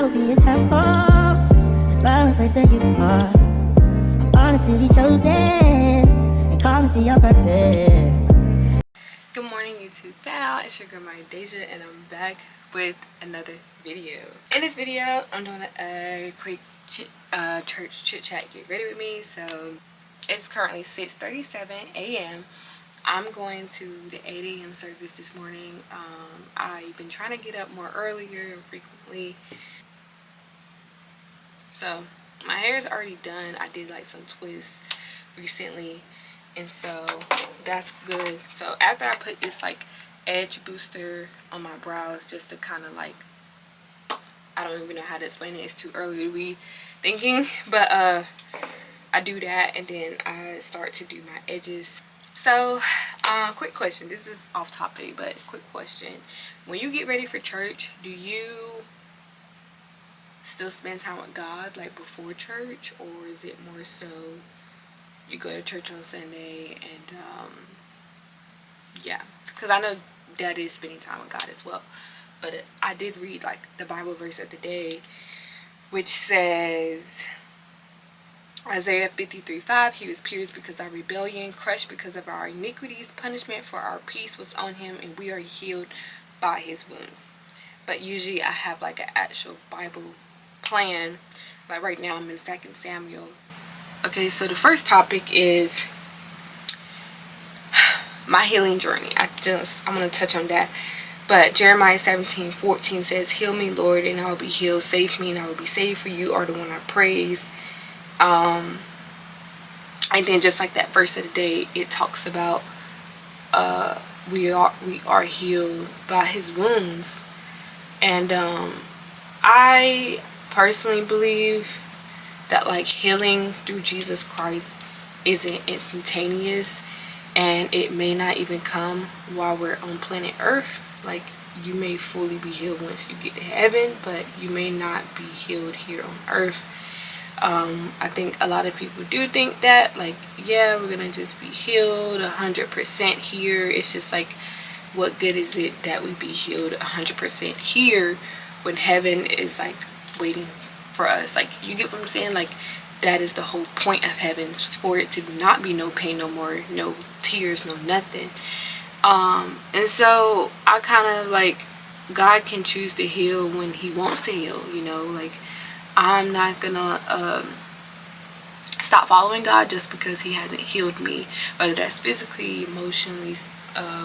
will be a temple, the dwelling place where you are. I'm honored to be chosen and called into your purpose. Good morning, YouTube fam. It's your girl Deja, and I'm back with another video. In this video, I'm doing a quick church chit chat. Get ready with me. So it's currently 6:37 a.m. I'm going to the 8 a.m. service this morning. I've been trying to get up more earlier and frequently. So my hair is already done. I did like some twists recently, and so that's good. So after I put this like edge booster on my brows, just to kind of like, I don't even know how to explain it, it's too early to be thinking, but I do that, and then I start to do my edges. So quick question, this is off topic, but quick question: when you get ready for church, do you still spend time with God like before church, or is it more so you go to church on Sunday and yeah, because I know that is spending time with God as well. But I did read like the Bible verse of the day, which says Isaiah 53:5, he was pierced because of our rebellion, crushed because of our iniquities, punishment for our peace was on him, and we are healed by his wounds. But usually I have like an actual Bible plan. Like right now I'm in 2 Samuel. Okay, so the first topic is my healing journey. I'm going to touch on that. But Jeremiah 17:14 says, heal me, Lord, and I will be healed. Save me, and I will be saved, for you are the one I praise. And then just like that verse of the day, it talks about we are healed by his wounds. And I personally believe that like healing through Jesus Christ isn't instantaneous, and it may not even come while we're on planet Earth. Like, you may fully be healed once you get to heaven, but you may not be healed here on earth. I think a lot of people do think that, like, yeah, we're gonna just be healed 100% here. It's just like, what good is it that we be healed 100% here when heaven is like waiting for us? Like, you get what I'm saying? Like, that is the whole point of heaven, for it to not be no pain no more, no tears, no nothing. And so I kind of like, God can choose to heal when he wants to heal, you know. Like, I'm not gonna stop following God just because he hasn't healed me, whether that's physically, emotionally,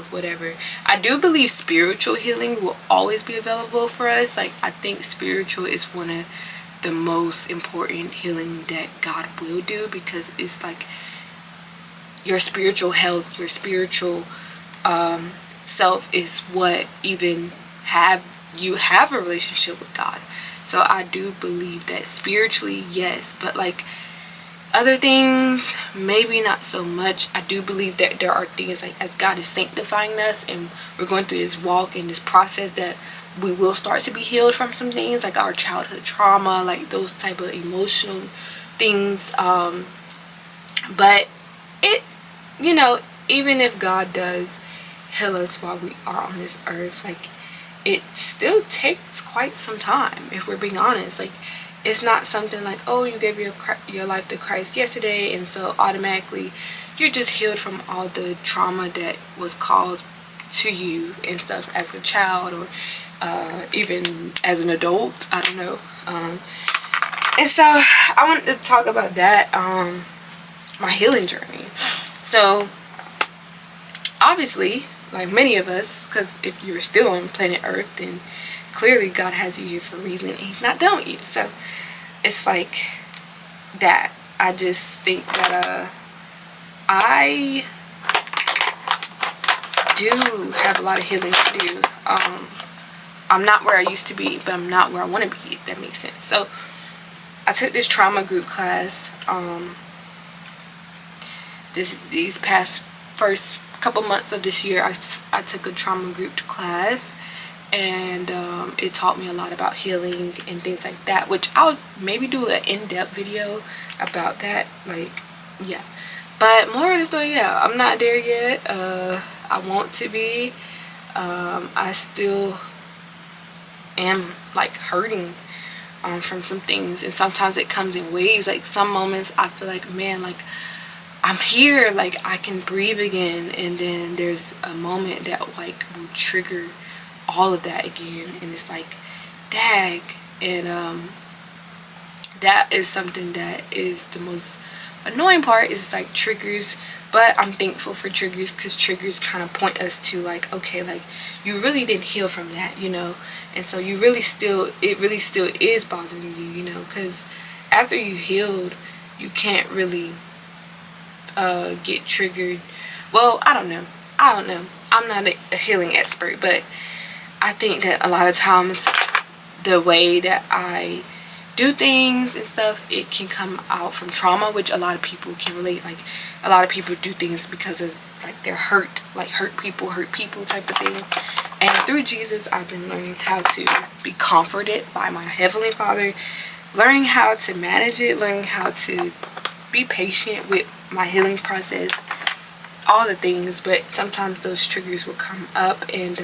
whatever. I do believe spiritual healing will always be available for us. Like, I think spiritual is one of the most important healing that God will do, because it's like your spiritual health, your spiritual self is what even you have a relationship with God. So I do believe that spiritually, yes, but like other things, maybe not so much. I do believe that there are things, like as God is sanctifying us and we're going through this walk and this process, that we will start to be healed from some things, like our childhood trauma, like those type of emotional things. But it, you know, even if God does heal us while we are on this earth, like, it still takes quite some time, if we're being honest. Like, it's not something like, oh, you gave your life to Christ yesterday, and so automatically you're just healed from all the trauma that was caused to you and stuff as a child, or even as an adult. I don't know. And so I wanted to talk about that, my healing journey. So obviously, like many of us, because if you're still on planet Earth, then clearly God has you here for a reason, and he's not done with you. So it's like that. I just think that I do have a lot of healing to do. I'm not where I used to be, but I'm not where I want to be, if that makes sense. So I took this trauma group class these past first couple months of this year. I took a trauma group class, and it taught me a lot about healing and things like that, which I'll maybe do an in-depth video about that. Like, yeah, but more of the story, yeah, I'm not there yet. I want to be. I still am like hurting from some things, and sometimes it comes in waves. Like some moments I feel like, man, like I'm here, like I can breathe again, and then there's a moment that like will trigger all of that again, and it's like, dag. And that is something that is the most annoying part, is like triggers. But I'm thankful for triggers, because triggers kind of point us to like, okay, like you really didn't heal from that, you know, and so you really still, it really still is bothering you, you know, because after you healed, you can't really get triggered. Well, I don't know, I'm not a healing expert, but I think that a lot of times the way that I do things and stuff, it can come out from trauma, which a lot of people can relate. Like a lot of people do things because of like they're hurt, like hurt people type of thing. And through Jesus, I've been learning how to be comforted by my Heavenly Father, learning how to manage it, learning how to be patient with my healing process, all the things. But sometimes those triggers will come up, and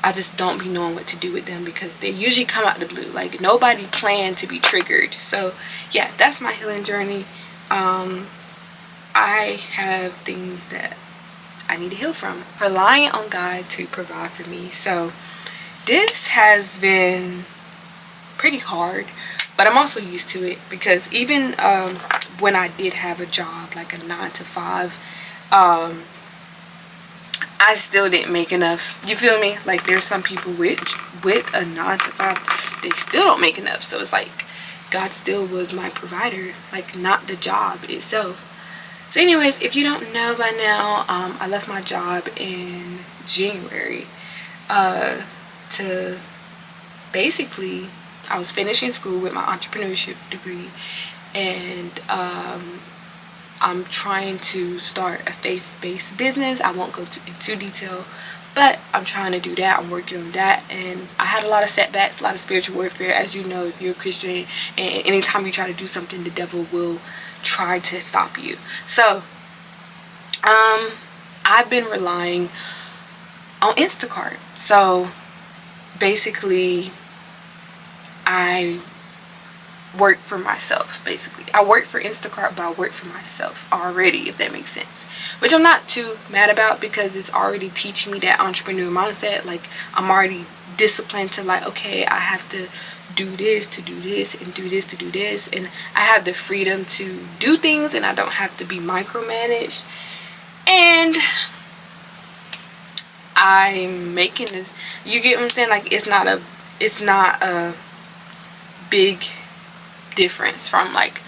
I just don't be knowing what to do with them, because they usually come out the blue. Like nobody planned to be triggered. So yeah, that's my healing journey. I have things that I need to heal from. Relying on God to provide for me. So this has been pretty hard, but I'm also used to it, because even when I did have a job, like a 9-to-5, I still didn't make enough. You feel me? Like there's some people with a 9-to-5, they still don't make enough. So it's like God still was my provider, like not the job itself. So anyways, if you don't know by now, I left my job in January to basically, I was finishing school with my entrepreneurship degree, and I'm trying to start a faith-based business. I won't go into detail, but I'm trying to do that. I'm working on that, and I had a lot of setbacks, a lot of spiritual warfare. As you know, if you're a Christian, and anytime you try to do something, the devil will try to stop you. So I've been relying on Instacart. So basically, I work for myself. Basically, I work for Instacart, but I work for myself already, if that makes sense, which I'm not too mad about, because it's already teaching me that entrepreneur mindset. Like I'm already disciplined to like, okay, I have to do this to do this, and do this to do this, and I have the freedom to do things, and I don't have to be micromanaged. And I'm making this, you get what I'm saying? Like it's not a big difference from like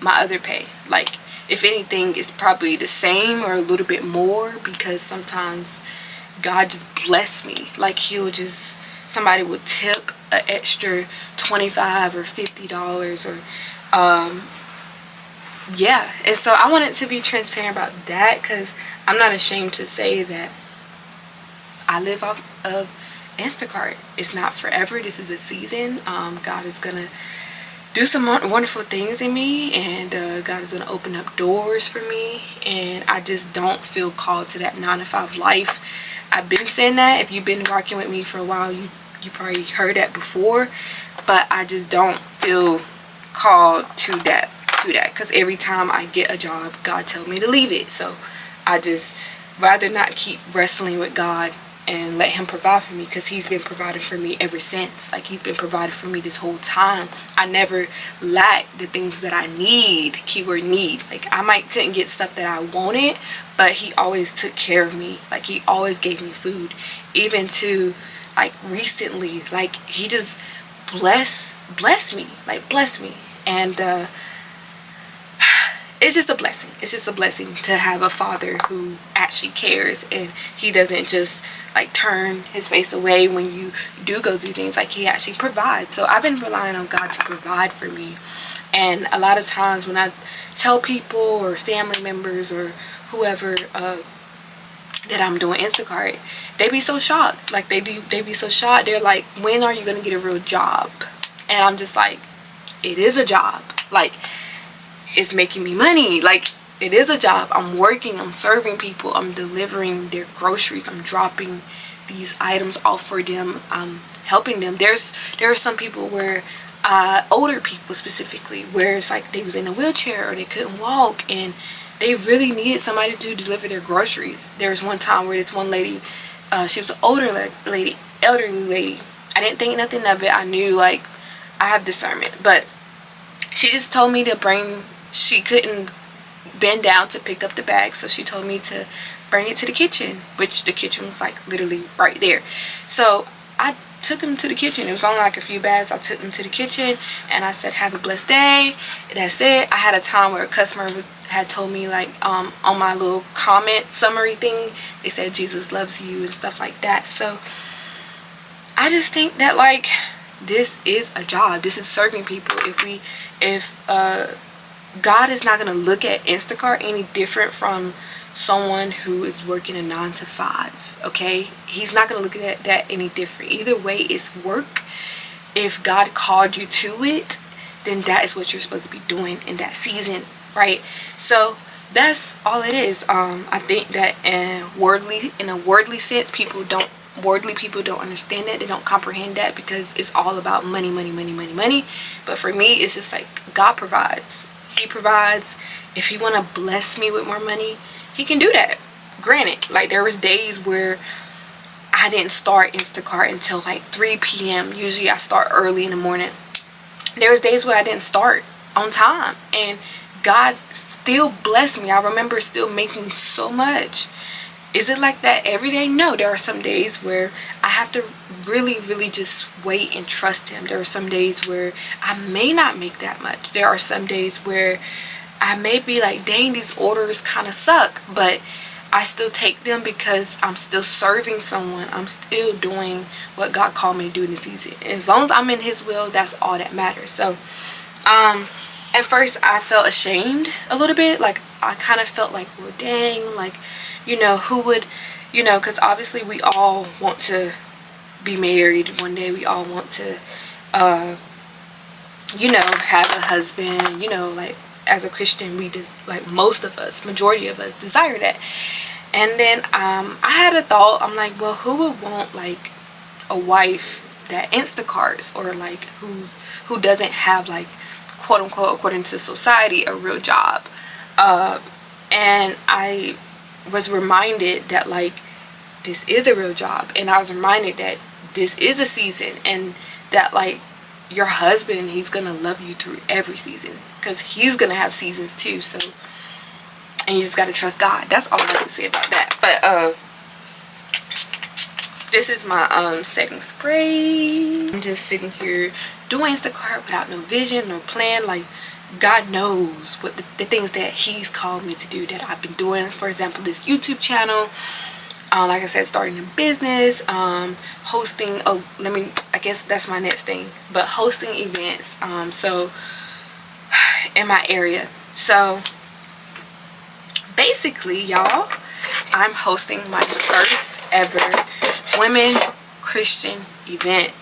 my other pay. Like if anything, it's probably the same or a little bit more, because sometimes God just bless me. Like he'll just, somebody would tip an extra $25 or $50, or yeah. And so I wanted to be transparent about that, because I'm not ashamed to say that I live off of Instacart. It's not forever. This is a season. God is gonna do some wonderful things in me, and God is gonna open up doors for me, and I just don't feel called to that 9-to-5 life. I've been saying that. If you've been rocking with me for a while, you probably heard that before, but I just don't feel called to that, because every time I get a job, God tells me to leave it. So I just rather not keep wrestling with God and let him provide for me, because he's been providing for me ever since. Like he's been providing for me this whole time. I never lacked the things that I need, keyword need. Like I couldn't get stuff that I wanted, but he always took care of me. Like he always gave me food, even to like recently. Like he just bless me, like bless me. And it's just a blessing. It's just a blessing to have a father who actually cares, and he doesn't just like turn his face away when you do go do things. Like he actually provides. So I've been relying on God to provide for me. And a lot of times when I tell people or family members or whoever that I'm doing Instacart, they be so shocked. Like they be so shocked. They're like, when are you gonna get a real job? And I'm just like, it is a job. Like it's making me money. Like it is a job. I'm working, I'm serving people, I'm delivering their groceries, I'm dropping these items off for them, helping them. There are some people where older people specifically, where it's like they was in a wheelchair or they couldn't walk and they really needed somebody to deliver their groceries. There was one time where this one lady, she was an elderly lady. I didn't think nothing of it. I knew, like, I have discernment, but she just told me to bring, she couldn't bend down to pick up the bag, so she told me to bring it to the kitchen, which the kitchen was like literally right there. So I took him to the kitchen. It was only like a few bags. I took him to the kitchen and I said, have a blessed day. That's it. I had a time where a customer had told me, like, on my little comment summary thing, they said Jesus loves you and stuff like that. So I just think that, like, this is a job. This is serving people. If God is not going to look at Instacart any different from someone who is working a 9-to-5, okay? He's not going to look at that any different. Either way, it's work. If God called you to it, then that is what you're supposed to be doing in that season, right? So that's all it is. I think that in a worldly sense, worldly people don't understand that. They don't comprehend that, because it's all about money. But for me, it's just like God provides. He provides. If he want to bless me with more money, he can do that. Granted, like, there was days where I didn't start Instacart until like 3 p.m. Usually I start early in the morning. There was days where I didn't start on time, and God still blessed me. I remember still making so much. Is it like that every day? No, there are some days where I have to really just wait and trust him. There are some days where I may not make that much. There are some days where I may be like, dang, these orders kind of suck, but I still take them because I'm still serving someone. I'm still doing what God called me to do in the season. And as long as I'm in his will, that's all that matters. So at first I felt ashamed a little bit. Like, I kind of felt like, well, dang, like, you know, who would, you know, because obviously we all want to be married one day. We all want to, you know, have a husband. You know, like, as a Christian, we did, like, most of us, majority of us desire that. And then I had a thought. I'm like, well, who would want, like, a wife that Instacarts, or like who doesn't have, like, quote unquote, according to society, a real job? And I was reminded that, like, this is a real job, and I was reminded that this is a season, and that, like, your husband, he's gonna love you through every season, because he's gonna have seasons too. So, and you just gotta trust God. That's all I can say about that. But this is my setting spray. I'm just sitting here doing Instacart without no vision, no plan. Like, God knows what the things that he's called me to do that I've been doing. For example, this YouTube channel, like I said, starting a business, hosting, I guess that's my next thing, but hosting events, so in my area. So basically, y'all, I'm hosting my first ever women Christian event.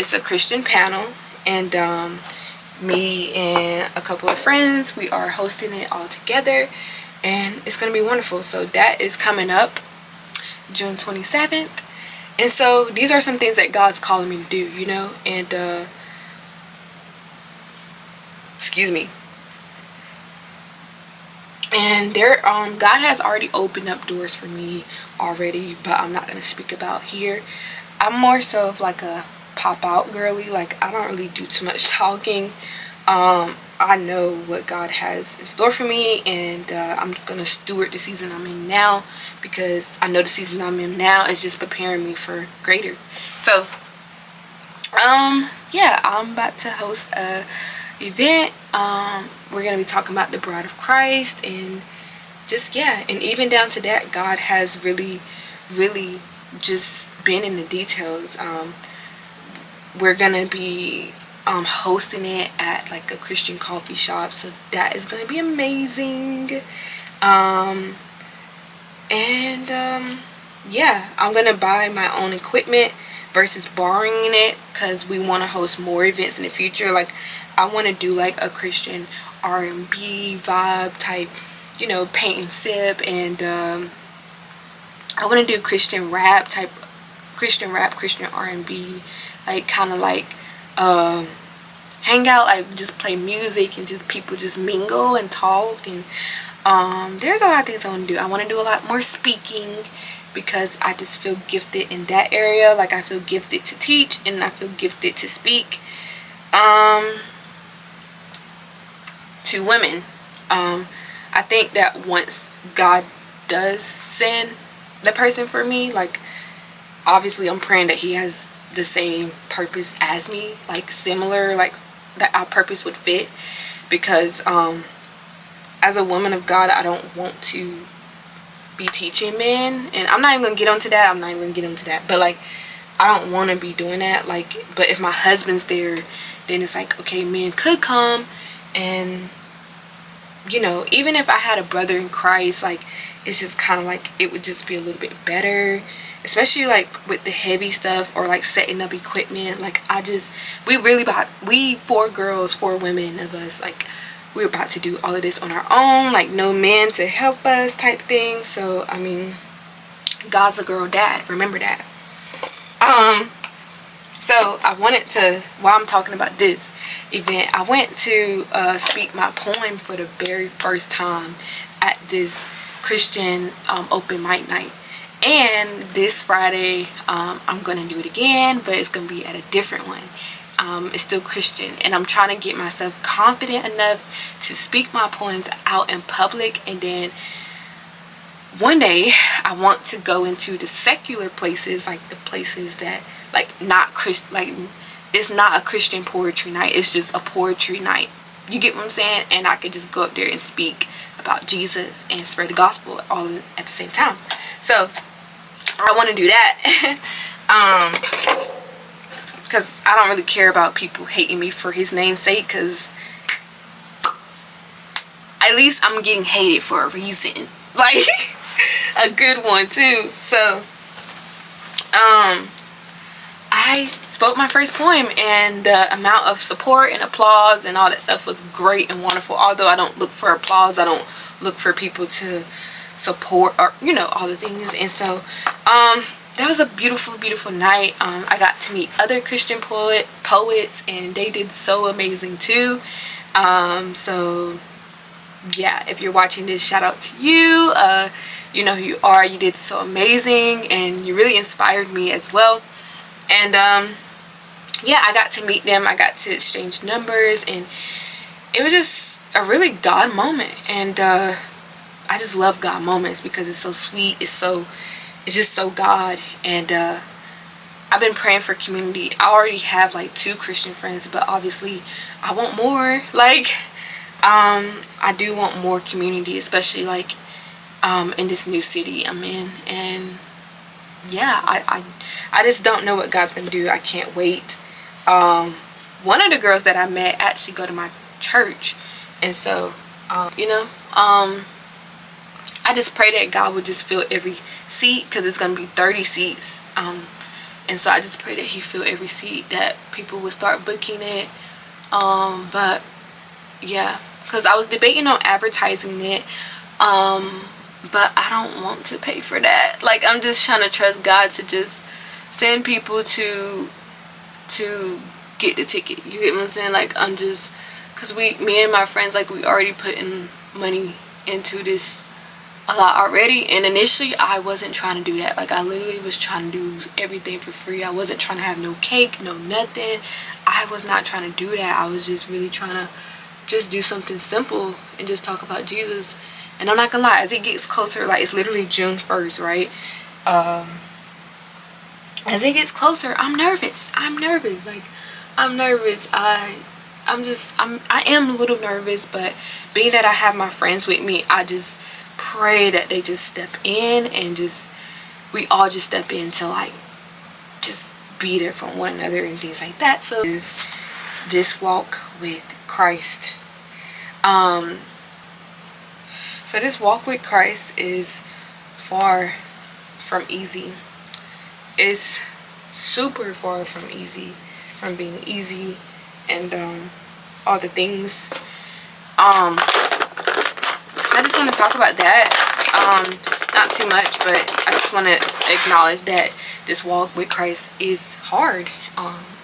It's a Christian panel, and me and a couple of friends, we are hosting it all together, and it's gonna be wonderful. So that is coming up June 27th. And so these are some things that God's calling me to do, you know. And excuse me. And there, God has already opened up doors for me already, but I'm not gonna speak about here. I'm more so of like a pop out girly. Like, I don't really do too much talking. I know what God has in store for me, and I'm gonna steward the season I'm in now, because I know the season I'm in now is just preparing me for greater. So yeah, I'm about to host a event. We're gonna be talking about the bride of Christ, and just, yeah, and even down to that, God has really just been in the details. We're gonna be hosting it at like a Christian coffee shop, so that is gonna be amazing. Yeah, I'm gonna buy my own equipment versus borrowing it, because we want to host more events in the future. Like, I want to do like a Christian R&B vibe type you know, paint and sip, and I want to do Christian rap, Christian R&B, like kind of like hang out, like just play music and just people just mingle and talk. And there's a lot of things I want to do. I want to do a lot more speaking, because I just feel gifted in that area. Like I feel gifted to teach, and I feel gifted to speak to women. I think that once God does send the person for me, like obviously I'm praying that he has the same purpose as me, like similar, like that our purpose would fit, because as a woman of God, I don't want to be teaching men, and I'm not even gonna get onto that. But like, I don't want to be doing that. Like, but if my husband's there, then it's like, okay, men could come, and you know, even if I had a brother in Christ, like it's just kind of like it would just be a little bit better, especially like with the heavy stuff, or like setting up equipment. Like we 4 girls, 4 women of us, like we're about to do all of this on our own, like no men to help us type thing. So I mean, God's a girl dad, remember that. So I wanted to, while I'm talking about this event, I went to speak my poem for the very first time at this Christian open mic night. And this Friday, I'm going to do it again, but it's going to be at a different one. It's still Christian, and I'm trying to get myself confident enough to speak my poems out in public. And then one day I want to go into the secular places, like the places that like not Christian, like it's not a Christian poetry night, it's just a poetry night. You get what I'm saying? And I could just go up there and speak about Jesus and spread the gospel all at the same time. So I want to do that. Because I don't really care about people hating me for his name's sake, because at least I'm getting hated for a reason, like a good one too. So I spoke my first poem, and the amount of support and applause and all that stuff was great and wonderful. Although I don't look for applause, I don't look for people to support, or you know, all the things. And so that was a beautiful night. I got to meet other Christian poets, and they did so amazing too. So yeah, if you're watching this, shout out to you. You know who you are. You did so amazing, and you really inspired me as well. And yeah, I got to meet them, I got to exchange numbers, and it was just a really God moment. And I just love God moments because it's so sweet, it's just so God. And I've been praying for community. I already have like 2 Christian friends, but obviously I want more. Like I do want more community, especially like in this new city I'm in. And yeah, I just don't know what God's gonna do. I can't wait. One of the girls that I met actually go to my church, and so you know, I just pray that God would just fill every seat, because it's gonna be 30 seats, and so I just pray that he fill every seat, that people would start booking it. But yeah, because I was debating on advertising it, but I don't want to pay for that. Like, I'm just trying to trust God to just send people to get the ticket. You get what I'm saying? Like, I'm just, because me and my friends, like, we already put in money into this a lot already. And initially I wasn't trying to do that. Like, I literally was trying to do everything for free. I wasn't trying to have no cake, no nothing. I was not trying to do that. I was just really trying to just do something simple and just talk about Jesus. And I'm not gonna lie, as it gets closer, like, it's literally June 1st, right? As it gets closer, I'm nervous. Like, I'm nervous. I am a little nervous, but being that I have my friends with me, I just pray that they just step in, and we all just step in to, like, just be there for one another and things like that. So this walk with Christ. So this walk with Christ is far from easy. It's super far from easy, from being easy, and all the things. I just want to talk about that. Not too much, but I just want to acknowledge that this walk with Christ is hard.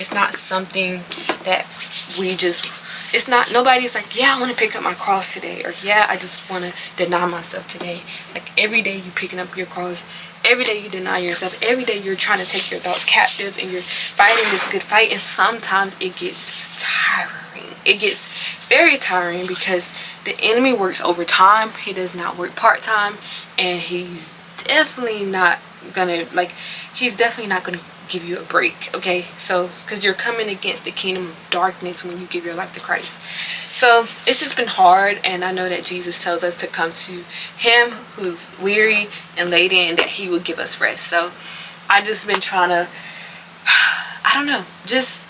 It's not something that we just, it's not, nobody's like, yeah, I want to pick up my cross today, or yeah, I just want to deny myself today. Like every day you picking up your cross, every day you deny yourself, every day you're trying to take your thoughts captive, and you're fighting this good fight. And sometimes it gets tiring. It gets very tiring because the enemy works overtime. He does not work part-time, and he's definitely not gonna, like, he's definitely not gonna give you a break, okay? So, because you're coming against the kingdom of darkness when you give your life to Christ. So it's just been hard, and I know that Jesus tells us to come to him who's weary and laden, and that he will give us rest. So I just been trying to, I don't know, just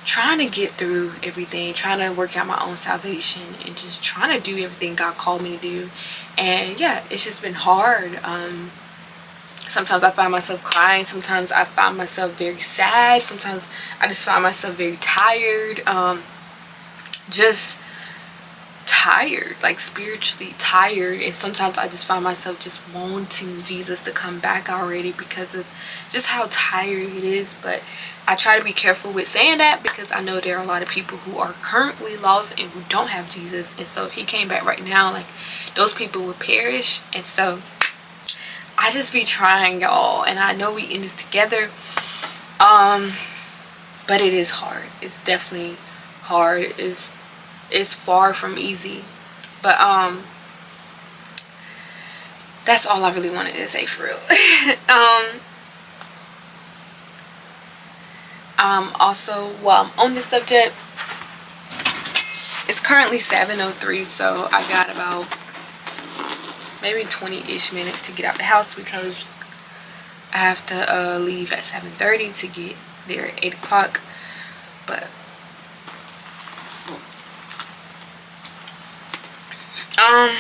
trying to get through everything, trying to work out my own salvation, and just trying to do everything God called me to do. And yeah, it's just been hard. Sometimes I find myself crying, sometimes I find myself very sad, sometimes I just find myself very tired, just tired, like spiritually tired. And sometimes I just find myself just wanting Jesus to come back already because of just how tired it is. But I try to be careful with saying that, because I know there are a lot of people who are currently lost and who don't have Jesus, and so if he came back right now, like, those people would perish. And so I just be trying, y'all, and I know we in this together, but it is hard. It's definitely hard. It's far from easy, but that's all I really wanted to say, for real. Also, while I'm on this subject, it's currently 7:03, so I got about maybe 20-ish minutes to get out the house, because I have to leave at 7:30 to get there at 8 o'clock. But I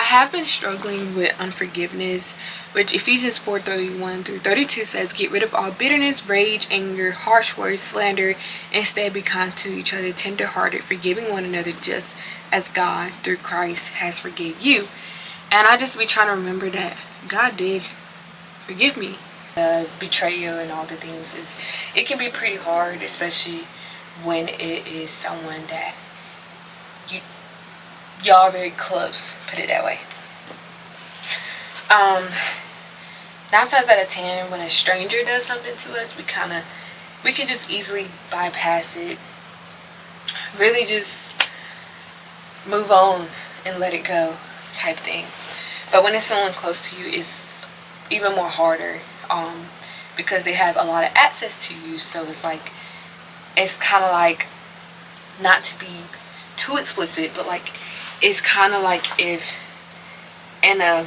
have been struggling with unforgiveness, which Ephesians 4:31-32 says, get rid of all bitterness, rage, anger, harsh words, slander. Instead, be kind to each other, tender-hearted, forgiving one another, just as God through Christ has forgive you. And I just be trying to remember that God did forgive me. Betrayal and all the things, it can be pretty hard, especially when it is someone that y'all are very close, put it that way. 9 times out of 10, when a stranger does something to us, we can just easily bypass it, really just move on and let it go type thing. But when it's someone close to you, it's even more harder, because they have a lot of access to you. So it's like, it's kind of like, not to be too explicit, but like, it's kind of like if in a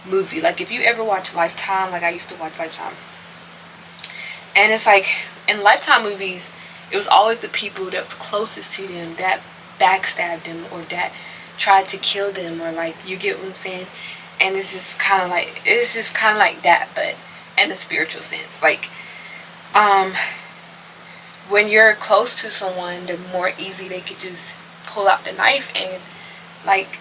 movie, like if you ever watch Lifetime, like I used to watch Lifetime, and it's like in Lifetime movies, it was always the people that was closest to them that backstabbed them, or that tried to kill them, or like, you get what I'm saying? And it's just kind of like that, but in a spiritual sense. Like, when you're close to someone, the more easy they could just pull out the knife and like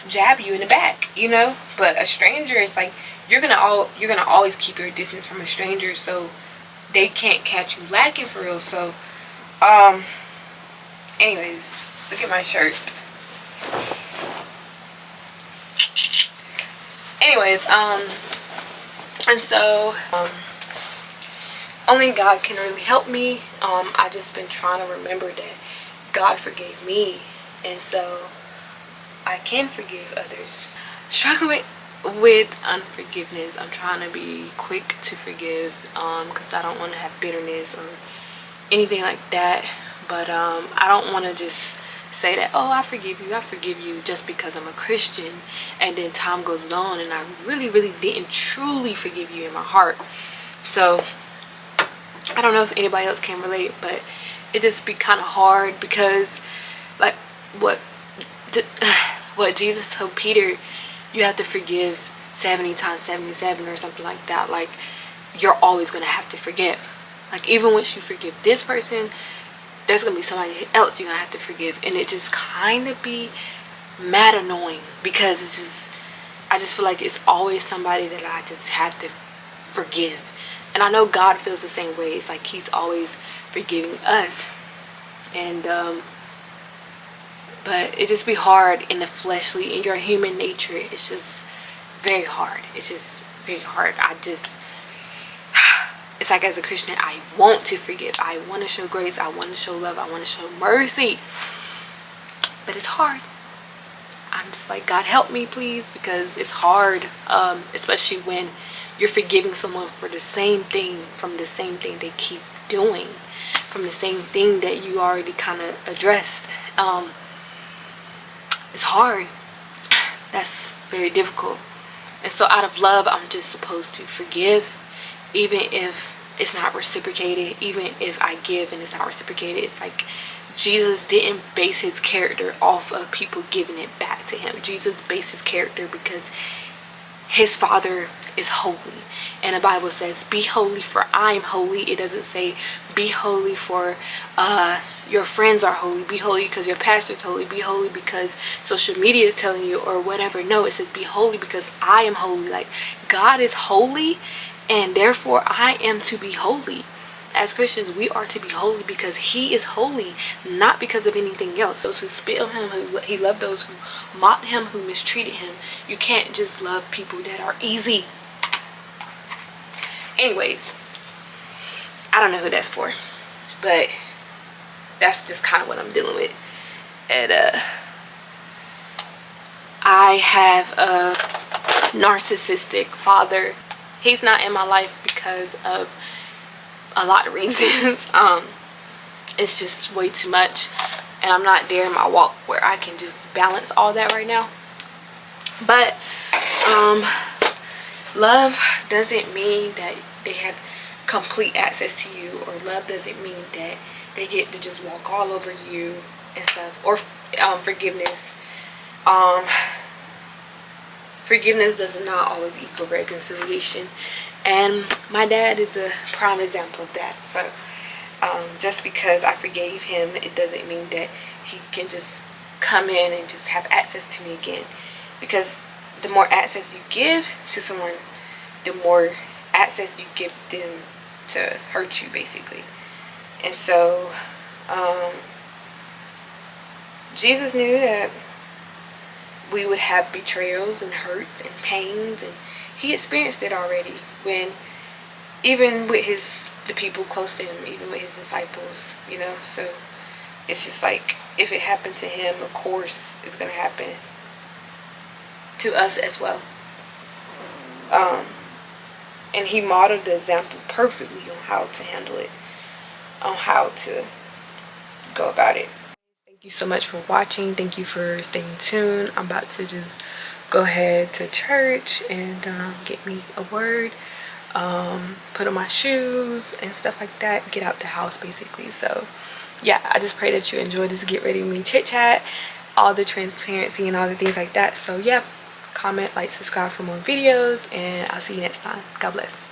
jab you in the back, you know. But a stranger, it's like you're gonna always keep your distance from a stranger, so they can't catch you lacking, for real. So anyways, look at my shirt. Anyways, and so only God can really help me. I just been trying to remember that God forgave me, and so I can forgive others. Struggling with unforgiveness, I'm trying to be quick to forgive, because I don't want to have bitterness or anything like that. But I don't want to just say that, oh, I forgive you just because I'm a Christian, and then time goes on and I really didn't truly forgive you in my heart. So I don't know if anybody else can relate, but it just be kind of hard, because like what Jesus told Peter, you have to forgive 70 times 77 or something like that. Like, you're always going to have to forgive. Like, even once you forgive this person, there's going to be somebody else you're going to have to forgive. And it just kind of be mad annoying, because it's just, I just feel like it's always somebody that I just have to forgive. And I know God feels the same way. It's like he's always forgiving us. And but it just be hard in the fleshly, in your human nature. It's just very hard. It's just very hard. It's like, as a Christian, I want to forgive. I want to show grace. I want to show love. I want to show mercy. But it's hard. I'm just like, God, help me, please, because it's hard, especially when you're forgiving someone for the same thing, from the same thing they keep doing, from the same thing that you already kind of addressed. It's hard. That's very difficult. And so out of love, I'm just supposed to forgive, even if it's not reciprocated, even if I give and it's not reciprocated. It's like Jesus didn't base his character off of people giving it back to him. Jesus based his character because his Father is holy. And the Bible says, be holy for I am holy. It doesn't say be holy for your friends are holy. Be holy because your pastor's holy. Be holy because social media is telling you, or whatever. No, it says be holy because I am holy. Like, God is holy, and therefore I am to be holy. As Christians, we are to be holy because he is holy, not because of anything else. Those who spit on him, he loved those who mocked him, who mistreated him. You can't just love people that are easy. Anyways, I don't know who that's for, but that's just kind of what I'm dealing with. And I have a narcissistic father. He's not in my life because of a lot of reasons. It's just way too much, and I'm not there in my walk where I can just balance all that right now. But love doesn't mean that they have complete access to you, or love doesn't mean that they get to just walk all over you and stuff. Or forgiveness. Forgiveness does not always equal reconciliation. And my dad is a prime example of that. So just because I forgave him, it doesn't mean that he can just come in and just have access to me again. Because the more access you give to someone, the more access you give them to hurt you, basically. And so Jesus knew that we would have betrayals and hurts and pains, and he experienced it already, when even with the people close to him, even with his disciples, you know. So it's just like, if it happened to him, of course it's going to happen to us as well. And he modeled the example perfectly on how to handle it, on how to go about it. Thank you so much for watching. Thank you for staying tuned. I'm about to just go ahead to church and get me a word, put on my shoes and stuff like that, get out the house, basically. So yeah, I just pray that you enjoy this Get Ready With Me chit chat, all the transparency and all the things like that. So yeah, comment, like, subscribe for more videos, and I'll see you next time. God bless.